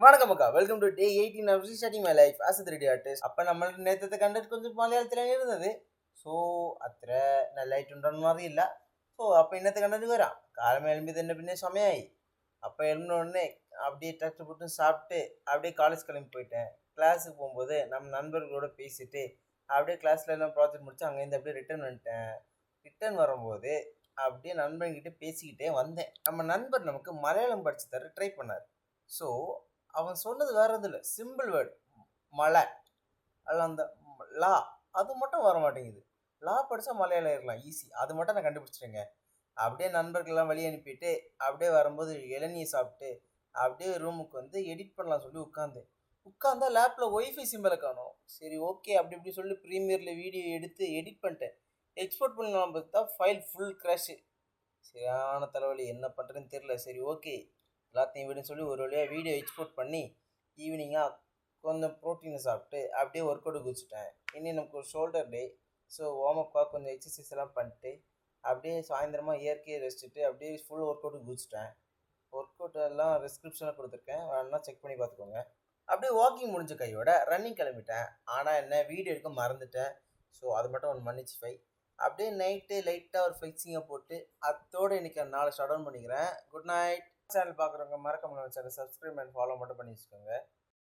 வணக்கம் அக்கா, welcome to day 18 of restarting my life as a 3D artist. அப்போ நம்ம நேற்று கண்டது கொஞ்சம் மலையாளத்தில் இருந்தது. ஸோ அത്ര നല്ലതായിട്ടുണ്ടെന്ന് അറിയില്ല. ஸோ அப்போ ഇന്നത്തെ കണ്ടന്റ് വരാം. കാലം എഴുമ്പി തന്നെ പിന്നെ സമയമായി. அப்போ எழும்பின உடனே அப்படியே டச்சு போட்டு சாப்பிட்டு அப்படியே காலேஜ் கிளம்பி போயிட்டேன். கிளாஸுக்கு போகும்போது நம்ம நண்பர்களோட பேசிட்டு அப்படியே கிளாஸில் எல்லாம் ப்ராஜெக்ட் முடிச்சு அங்கேருந்து அப்படியே ரிட்டர்ன் வந்துட்டேன். ரிட்டர்ன் வரும்போது அப்படியே நண்பன்கிட்ட பேசிக்கிட்டே வந்தேன். நம்ம நண்பர் நமக்கு மலையாளம் படித்து தர ட்ரை பண்ணார். ஸோ அவன் சொன்னது வேற எதுவும் இல்லை, சிம்பிள் வேர்டு மலை. அதில் அந்த லா அது மட்டும் வர மாட்டேங்குது. லா படித்தா மலையாளம் ஏறலாம் ஈஸி, அது மட்டும் நான் கண்டுபிடிச்சிட்டேங்க. அப்படியே நண்பர்கள்லாம் வழி அனுப்பிட்டு அப்படியே வரும்போது இளநியை சாப்பிட்டு அப்படியே ரூமுக்கு வந்து எடிட் பண்ணலாம் சொல்லி உட்காந்தா லேப்பில் ஒய்ஃபை சிம்பிளை காணும். சரி ஓகே அப்படி இப்படி சொல்லி ப்ரீமியரில் வீடியோ எடுத்து எடிட் பண்ணிட்டேன். எக்ஸ்போர்ட் பண்ணலாம் பார்த்தா ஃபைல் ஃபுல் க்ராஷு. சரியான தலைவலி, என்ன பண்ணுறதுன்னு தெரில. சரி ஓகே எல்லாத்தையும் விடுன்னு சொல்லி ஒரு வழியாக வீடியோ எக்ஸ்போர்ட் பண்ணி ஈவினிங்காக கொஞ்சம் ப்ரோட்டீனை சாப்பிட்டு அப்படியே ஒர்க் அவுட் குதிச்சிட்டேன். இன்னும் நமக்கு ஒரு ஷோல்டர் டே. ஸோ வார்மப்பாக கொஞ்சம் எக்ஸசைஸ் எல்லாம் பண்ணிட்டு அப்படியே சாயந்தரமாக இயற்கையை ரெஸ்ட்டுட்டு அப்படியே ஃபுல் ஒர்க் அவுட்டு குதிச்சிட்டேன். ஒர்க் அவுட் எல்லாம் டிஸ்கிரிப்ஷனில் கொடுத்துருக்கேன், வேணா செக் பண்ணி பார்த்துக்கோங்க. அப்படியே வாக்கிங் முடிஞ்ச கையோட ரன்னிங் கிளம்பிட்டேன். ஆனால் என்ன வீடியோ எடுக்க மறந்துட்டேன். ஸோ அது மட்டும் ஒன்று மன்னிச்சு அப்படியே நைட்டு லைட்டாக ஒரு ஃபிக்ஸிங்கை போட்டு அதோடு இன்றைக்கி நாளை ஷட் டவுன் பண்ணிக்கிறேன். Good night. சேனல் பார்க்குறவங்க மறக்காம சேனல் சப்ஸ்கிரைப் அண்ட் ஃபாலோ மட்டும் பண்ணி வச்சுக்கோங்க.